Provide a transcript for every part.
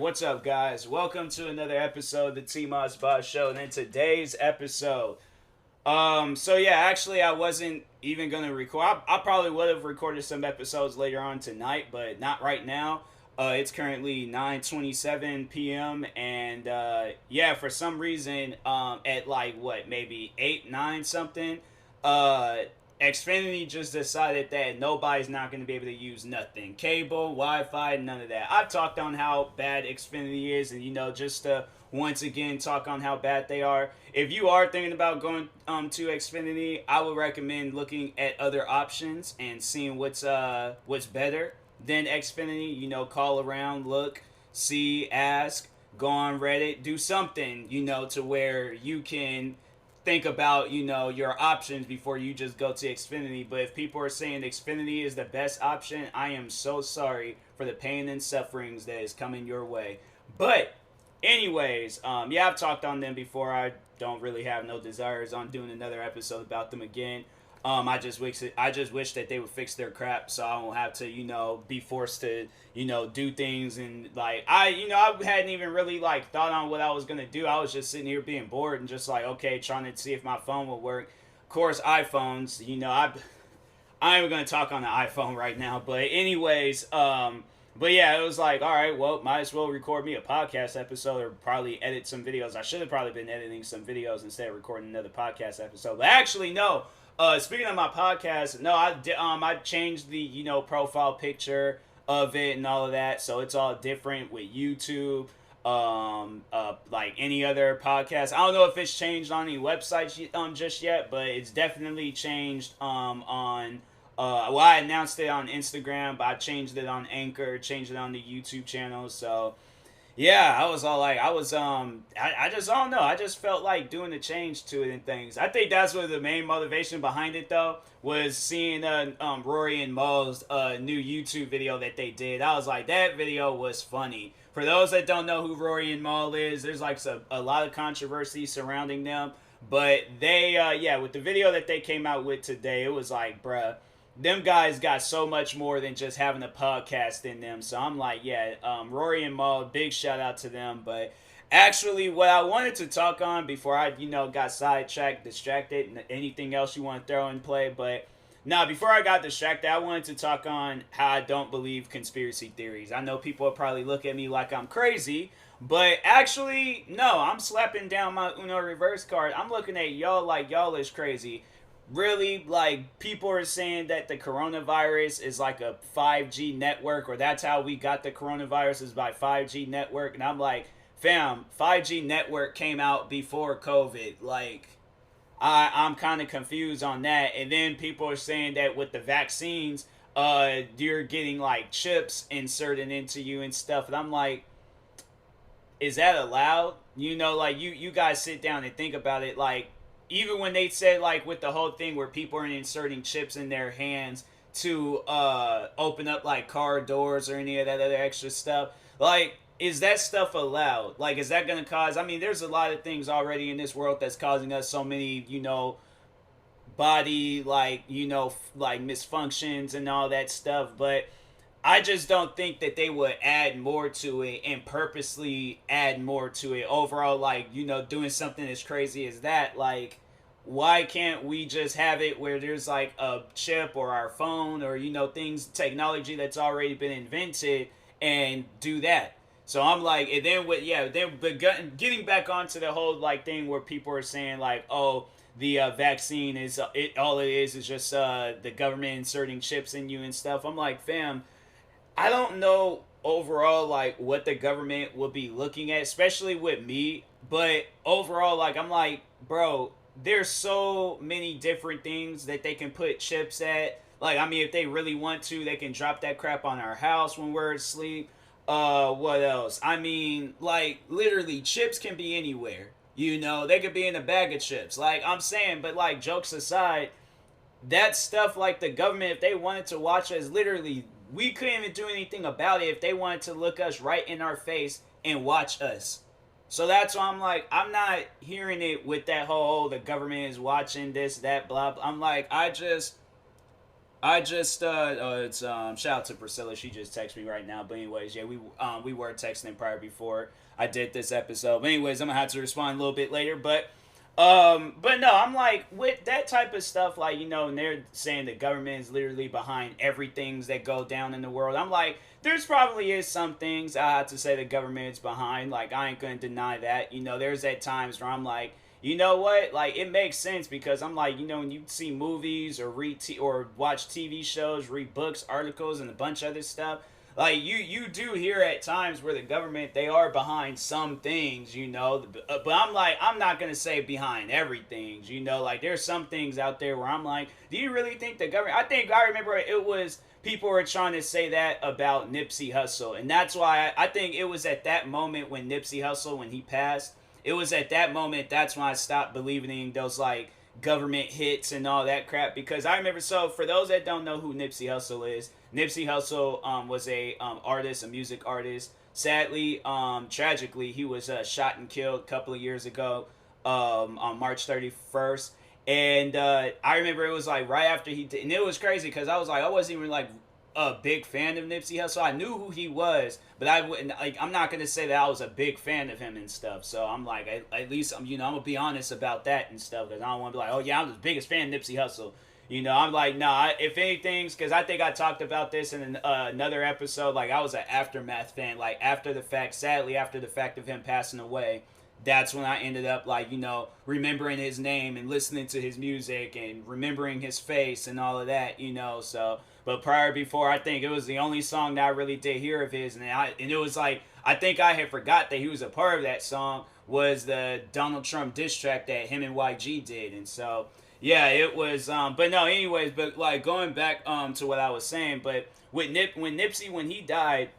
what's up, guys? Welcome to another episode of the TMossBoss Show. And in today's episode, actually, I wasn't even gonna record. I probably would have recorded some episodes later on tonight, but not right now. It's currently 9:27 p.m. and for some reason, at like what, maybe 8, 9 something, uh, Xfinity just decided that nobody's not going to be able to use nothing. Cable, Wi-Fi, none of that. I've talked on how bad Xfinity is, and just to once again talk on how bad they are. If you are thinking about going to Xfinity, I would recommend looking at other options and seeing what's better than Xfinity. Call around, look, see, ask, go on Reddit, do something, to where you can think about your options before you just go to Xfinity. But if people are saying Xfinity is the best option, I am so sorry for the pain and sufferings that is coming your way. But anyways, I've talked on them before. I don't really have no desires on doing another episode about them again. I just wish that they would fix their crap, so I won't have to, be forced to, do things. And like I hadn't even really like thought on what I was gonna do. I was just sitting here being bored and just like, okay, trying to see if my phone would work. Of course, iPhones. I'm even gonna talk on the iPhone right now, but anyways, but yeah, it was like, all right, well, might as well record me a podcast episode or probably edit some videos. I should have probably been editing some videos instead of recording another podcast episode. But actually, no. Speaking of my podcast, no, I changed the profile picture of it and all of that, so it's all different with YouTube. Like any other podcast, I don't know if it's changed on any websites just yet, but it's definitely changed on. I announced it on Instagram, but I changed it on Anchor, changed it on the YouTube channel, so. Yeah, I was all like, I just don't know. I just felt like doing a change to it and things. I think that's what the main motivation behind it, though, was seeing Rory and Mo's new YouTube video that they did. I was like, that video was funny. For those that don't know who Rory and Mo is, there's like a lot of controversy surrounding them. But they, with the video that they came out with today, it was like, bruh, them guys got so much more than just having a podcast in them. So I'm like, Rory and Mo, big shout out to them. But actually, what I wanted to talk on before I, got sidetracked, distracted, and anything else you want to throw in play. But before I got distracted, I wanted to talk on how I don't believe conspiracy theories. I know people will probably look at me like I'm crazy, but actually, no, I'm slapping down my Uno reverse card. I'm looking at y'all like y'all is crazy. Really, like, people are saying that the coronavirus is like a 5G network, or that's how we got the coronavirus, is by 5G network. And I'm like, fam, 5G network came out before COVID. Like, I'm kind of confused on that. And then people are saying that with the vaccines, you're getting like chips inserted into you and stuff. And I'm like, is that allowed? Like, you guys sit down and think about it. Like, even when they said, like, with the whole thing where people are inserting chips in their hands to open up like car doors or any of that other extra stuff, like, is that stuff allowed? Like, is that gonna cause, I mean, there's a lot of things already in this world that's causing us so many body, like, like misfunctions and all that stuff. But I just don't think that they would add more to it and purposely add more to it. Overall, like, doing something as crazy as that, like, why can't we just have it where there's like a chip or our phone or, technology that's already been invented, and do that? So I'm like, and then getting back onto the whole like thing where people are saying like, oh, the vaccine is all it is just the government inserting chips in you and stuff. I'm like, fam, I don't know overall like what the government will be looking at, especially with me. But overall, like, I'm like, bro, there's so many different things that they can put chips at. Like, I mean, if they really want to, they can drop that crap on our house when we're asleep. What else? I mean, like, literally, chips can be anywhere. They could be in a bag of chips. Like, I'm saying, but like, jokes aside, that stuff, like, the government, if they wanted to watch us, literally, we couldn't even do anything about it if they wanted to look us right in our face and watch us. So that's why I'm like, I'm not hearing it with that whole, the government is watching this, that, blah, blah. I'm like, I just it's shout out to Priscilla. She just texted me right now. But anyways, yeah, we were texting prior before I did this episode. But anyways, I'm gonna have to respond a little bit later. But no, I'm like with that type of stuff, like and they're saying the government is literally behind everything that go down in the world. I'm like, there's probably is some things I have to say the government's behind. Like I ain't gonna deny that. There's at times where I'm like, you know what? Like it makes sense because I'm like, when you see movies or or watch TV shows, read books, articles, and a bunch of other stuff, like you do hear at times where the government they are behind some things, but I'm like I'm not gonna say behind everything, like there's some things out there where I'm like, do you really think the government? I remember it was people were trying to say that about Nipsey Hussle, and that's why I think it was at that moment when Nipsey Hussle when he passed, it was at that moment that's when I stopped believing in those like government hits and all that crap because I remember. So for those that don't know who Nipsey Hussle is, Nipsey Hussle was a artist, a music artist. Sadly, tragically, he was shot and killed a couple of years ago on March 31st. And I remember it was like right after he did, and it was crazy because I was like I wasn't even like a big fan of Nipsey Hussle. I knew who he was, but I wouldn't like. I'm not gonna say that I was a big fan of him and stuff. So I'm like, at least I'm gonna be honest about that and stuff because I don't want to be like, oh yeah, I'm the biggest fan of Nipsey Hussle. I'm like, nah. If anything, because I think I talked about this in another episode. Like I was an Aftermath fan. Like after the fact, sadly after the fact of him passing away, that's when I ended up like remembering his name and listening to his music and remembering his face and all of that. So. But prior before, I think it was the only song that I really did hear of his, and it was like I think I had forgot that he was a part of that song was the Donald Trump diss track that him and YG did, and so yeah, it was. But no, anyways, but like going back to what I was saying, but with when Nipsey when he died,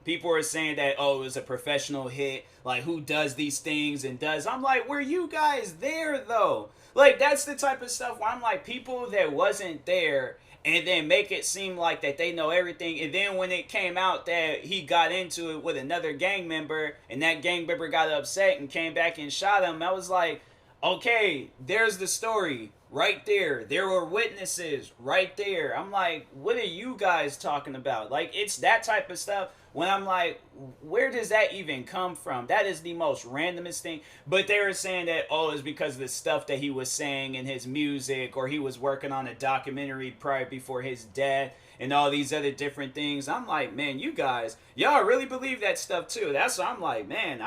people were saying that it was a professional hit, like who does these things and does. I'm like, were you guys there though? Like that's the type of stuff where I'm like people that wasn't there and then make it seem like that they know everything. And then when it came out that he got into it with another gang member and that gang member got upset and came back and shot him, I was like, okay, there's the story right there. There were witnesses right there. I'm like, what are you guys talking about? Like, it's that type of stuff when I'm like, where does that even come from? That is the most randomest thing. But they were saying that, it's because of the stuff that he was saying in his music, or he was working on a documentary prior before his death, and all these other different things. I'm like, man, y'all really believe that stuff too. That's what I'm like, man,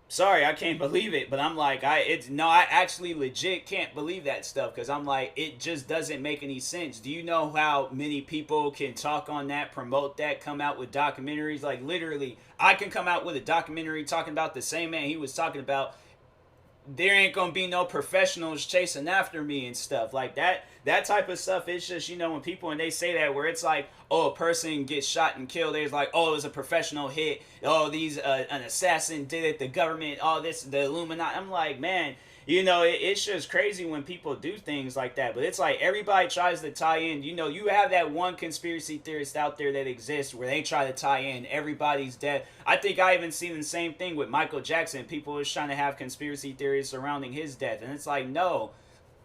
sorry, I can't believe it, but I'm like, I actually legit can't believe that stuff because I'm like, it just doesn't make any sense. Do you know how many people can talk on that, promote that, come out with documentaries? Like literally, I can come out with a documentary talking about the same man he was talking about. There ain't gonna be no professionals chasing after me and stuff like that. That type of stuff. It's just when people and they say that where it's like, a person gets shot and killed. There's like, it was a professional hit. These an assassin did it. The government. All this, the Illuminati. I'm like, man. It's just crazy when people do things like that. But it's like everybody tries to tie in. You have that one conspiracy theorist out there that exists where they try to tie in everybody's death. I think I even seen the same thing with Michael Jackson. People was trying to have conspiracy theories surrounding his death. And it's like, no.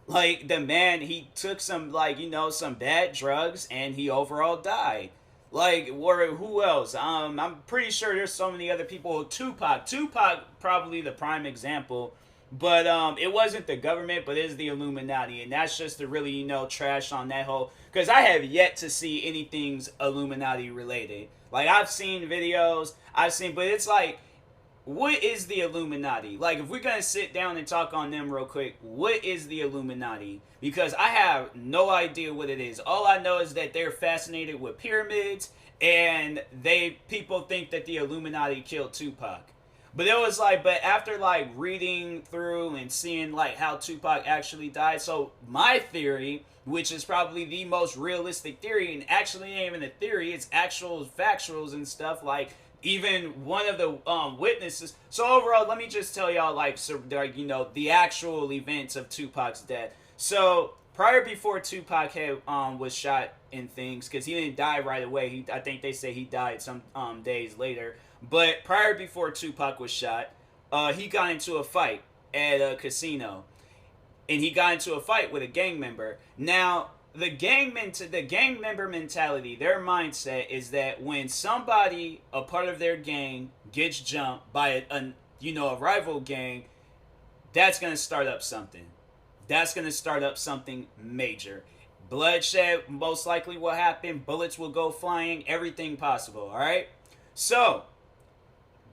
Like, the man, he took some, some bad drugs and he overall died. Like, who else? I'm pretty sure there's so many other people. Tupac, probably the prime example. But it wasn't the government, but it's the Illuminati, and that's just to really trash on that whole. Because I have yet to see anything's Illuminati related. Like I've seen videos, but it's like, what is the Illuminati? Like if we're gonna sit down and talk on them real quick, what is the Illuminati? Because I have no idea what it is. All I know is that they're fascinated with pyramids, and people think that the Illuminati killed Tupac. But it was like, but after like reading through and seeing like how Tupac actually died, so my theory, which is probably the most realistic theory, and actually ain't even a theory, it's actual factuals and stuff, like even one of the witnesses. So overall, let me just tell y'all the actual events of Tupac's death. So before Tupac was shot in things, because he didn't die right away. I think they say he died some days later. But before Tupac was shot, he got into a fight at a casino. And he got into a fight with a gang member. Now, the gang member mentality, their mindset is that when somebody, a part of their gang, gets jumped by a rival gang, that's gonna start up something. That's gonna start up something major. Bloodshed most likely will happen. Bullets will go flying. Everything possible. All right. So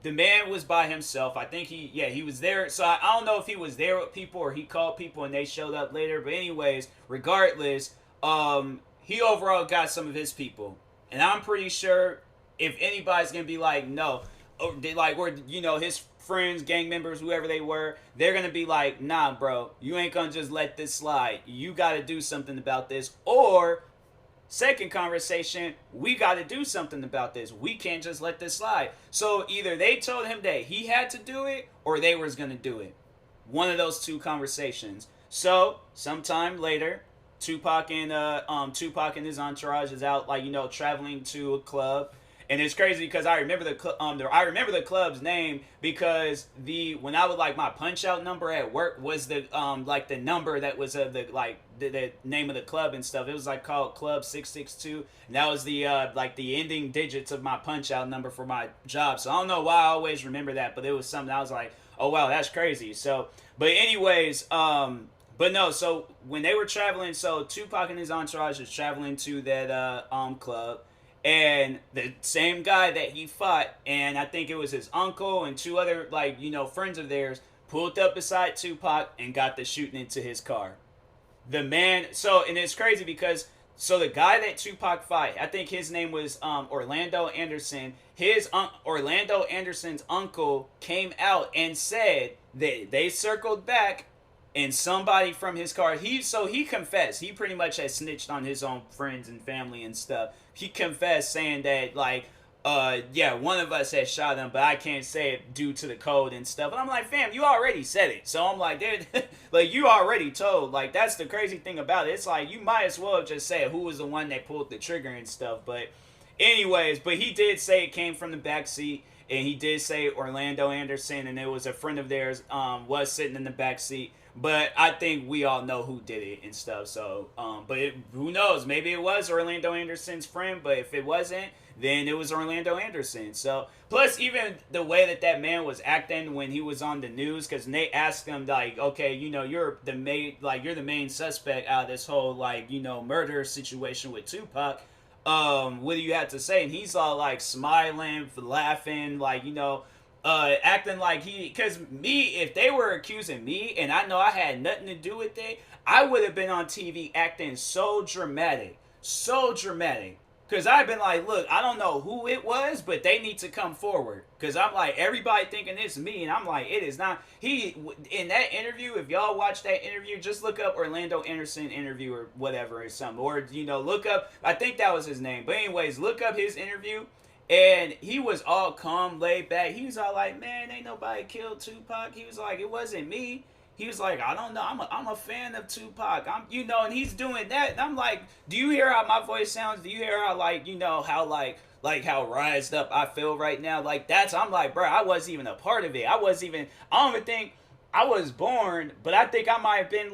the man was by himself. I think he was there. So I don't know if he was there with people or he called people and they showed up later. But anyways, regardless, he overall got some of his people, and I'm pretty sure if anybody's gonna be like no, or they like or his friends, gang members, whoever they were, they're gonna be like, nah, bro, you ain't gonna just let this slide. You gotta do something about this, or second conversation, we got to do something about this. We can't just let this slide. So either they told him that he had to do it or they was going to do it. One of those two conversations. So sometime later, Tupac and his entourage is out traveling to a club. And it's crazy because I remember the club's name because when I would my punch out number at work was the the number that was the name of the club and stuff. It was called Club 662, and that was the the ending digits of my punch out number for my job. So I don't know why I always remember that, but it was something I was like, oh wow, that's crazy. So, but anyways, but no, so when they were traveling, so Tupac and his entourage was traveling to that club. And the same guy that he fought, and I think it was his uncle and two other friends of theirs, pulled up beside Tupac and got the shooting into his car. The man, and it's crazy because the guy that Tupac fought, I think his name was Orlando Anderson. Orlando Anderson's uncle came out and said that they circled back and somebody from his car, he confessed. He pretty much had snitched on his own friends and family and stuff. He confessed saying that one of us had shot him, but I can't say it due to the code and stuff. And I'm like, fam, you already said it. So I'm like, dude, you already told. That's the crazy thing about it. It's you might as well just say who was the one that pulled the trigger and stuff. But anyways, but he did say it came from the back seat. And he did say Orlando Anderson, and it was a friend of theirs was sitting in the back seat. But I think we all know who did it and stuff. So, who knows? Maybe it was Orlando Anderson's friend. But if it wasn't, then it was Orlando Anderson. So, plus even the way that man was acting when he was on the news, because they asked him okay, you're the main suspect out of this whole murder situation with Tupac. What do you have to say? And he's all smiling, laughing, acting like because if they were accusing me and I know I had nothing to do with it, I would have been on TV acting so dramatic. Because I've been look, I don't know who it was, but they need to come forward. Because I'm everybody thinking it's me, and I'm it is not. In that interview, if y'all watch that interview, just look up Orlando Anderson interview or whatever or something. Or, look up, I think that was his name. But anyways, look up his interview, and he was all calm, laid back. He was all man, ain't nobody killed Tupac. He was it wasn't me. He was I don't know, I'm a fan of Tupac. And he's doing that. And I'm do you hear how my voice sounds? Do you hear how how rised up I feel right now? I'm bro, I wasn't even a part of it. I don't even think I was born, but I think I might have been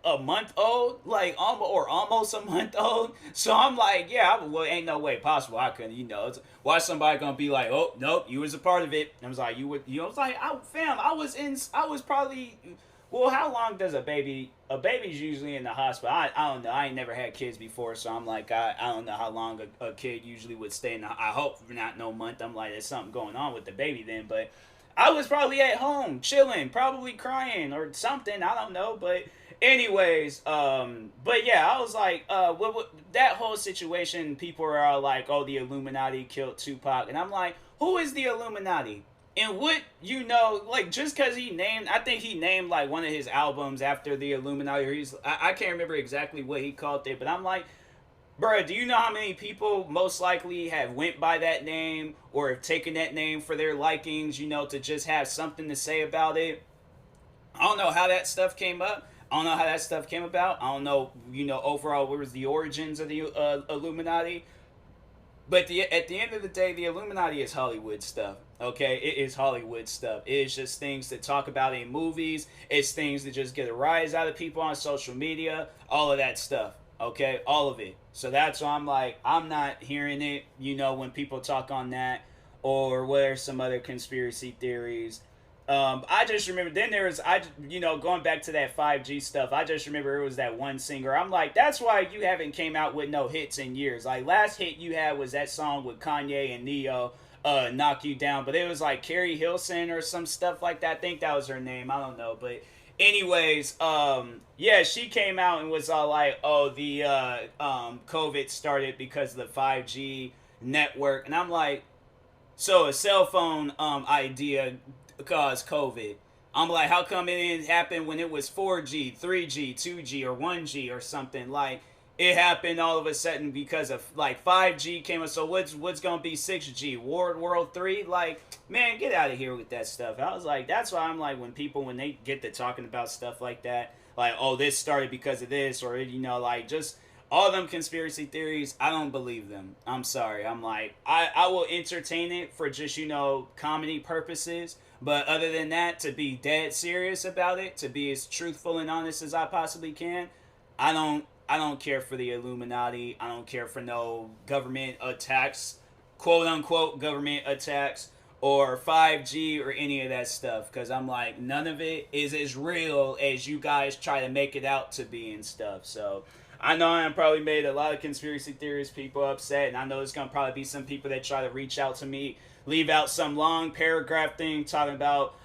a month old, almost a month old. So I'm well, ain't no way possible I couldn't, why somebody gonna be oh, nope, you was a part of it. And I was I was fam, I was probably, well, how long does a baby's usually in the hospital? I don't know. I ain't never had kids before, so I'm I don't know how long a kid usually would stay in I hope not no month. I'm there's something going on with the baby then, but I was probably at home, chilling, probably crying or something, I don't know, but anyways, but yeah, I was what that whole situation, people are all oh, the Illuminati killed Tupac, and I'm who is the Illuminati? And what, just because I think he named one of his albums after the Illuminati, or I can't remember exactly what he called it, but I'm bruh, do you know how many people most likely have went by that name or have taken that name for their likings, to just have something to say about it? I don't know how that stuff came up. I don't know how that stuff came about. I don't know, overall, what was the origins of the Illuminati. But at the end of the day, the Illuminati is Hollywood stuff, okay? It is Hollywood stuff. It is just things to talk about in movies. It's things to just get a rise out of people on social media, all of that stuff. Okay, all of it. So that's why I'm like, I'm not hearing it, when people talk on that, or what are some other conspiracy theories. I just remember then there was, going back to that 5G stuff, I just remember it was that one singer. I'm like, that's why you haven't came out with no hits in years. Like, last hit you had was that song with Kanye and Neo, Knock You Down, but it was like Carrie Hilson or some stuff like that. I think that was her name. I don't know, but anyways, yeah, she came out and was all like, oh, the COVID started because of the 5G network. And I'm like, so a cell phone idea caused COVID. I'm like, how come it didn't happen when it was 4G, 3G, 2G, or 1G or something? Like, it happened all of a sudden because of like 5G came up. So what's gonna be 6G? World 3? Like, man, get out of here with that stuff. I was like, that's why I'm like, when they get to talking about stuff like that, like, oh, this started because of this, or like, just all them conspiracy theories, I don't believe them. I'm sorry. I'm like, I will entertain it for just, comedy purposes. But other than that, to be dead serious about it, to be as truthful and honest as I possibly can, I don't care for the Illuminati. I don't care for no government attacks, quote unquote government attacks, or 5G or any of that stuff. Because I'm like, none of it is as real as you guys try to make it out to be and stuff. So I know I probably made a lot of conspiracy theorists people upset. And I know there's going to probably be some people that try to reach out to me, leave out some long paragraph thing talking about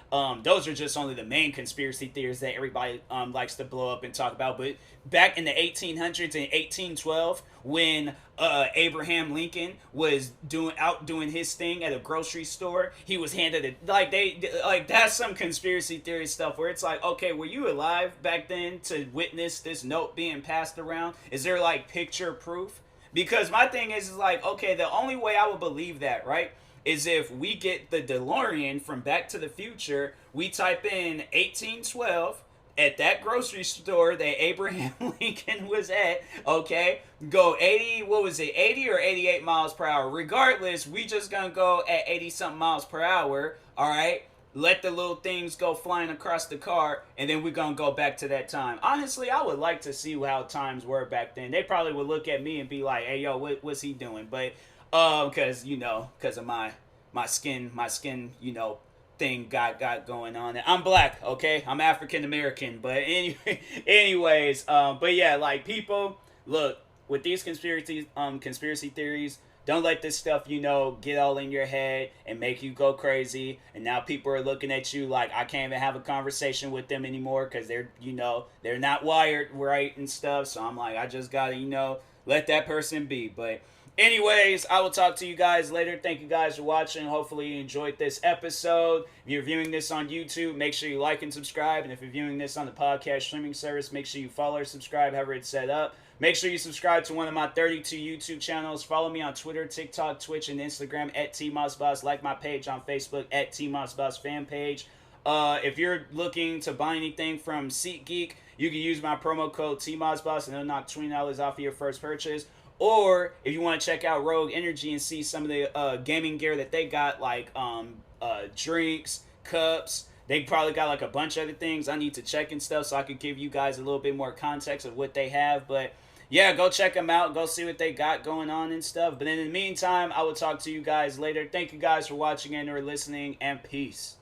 those are just only the main conspiracy theories that everybody likes to blow up and talk about. But back in the 1800s and 1812, when Abraham Lincoln was doing his thing at a grocery store, he was handed a, like that's some conspiracy theory stuff where it's like, okay, were you alive back then to witness this note being passed around? Is there like picture proof? Because my thing is like, okay, the only way I would believe that, right, is if we get the DeLorean from Back to the Future, we type in 1812 at that grocery store that Abraham Lincoln was at, okay, go 80, what was it, 80 or 88 miles per hour? Regardless, we just gonna go at 80 something miles per hour, all right? Let the little things go flying across the car, and then we're gonna go back to that time. Honestly, I would like to see how times were back then. They probably would look at me and be like, hey, yo, what's he doing? But because of my skin, thing got going on. I'm black, okay? I'm African American, but anyways, but yeah, like, people, look, with these conspiracy theories, don't let this stuff, get all in your head and make you go crazy. And now people are looking at you like I can't even have a conversation with them anymore because they're not wired right and stuff. So I'm like, I just gotta, let that person be. But anyways, I will talk to you guys later. Thank you guys for watching. Hopefully you enjoyed this episode. If you're viewing this on YouTube, make sure you like and subscribe. And if you're viewing this on the podcast streaming service, make sure you follow or subscribe, however it's set up. Make sure you subscribe to one of my 32 YouTube channels. Follow me on Twitter, TikTok, Twitch, and Instagram at TMossBoss. Like my page on Facebook at TMossBoss fan page. If you're looking to buy anything from SeatGeek, you can use my promo code TMossBoss and it'll knock $20 off of your first purchase. Or if you want to check out Rogue Energy and see some of the gaming gear that they got, like drinks, cups, they probably got like a bunch of other things I need to check and stuff, so I could give you guys a little bit more context of what they have. But yeah, go check them out. Go see what they got going on and stuff. But in the meantime, I will talk to you guys later. Thank you guys for watching and or listening, and peace.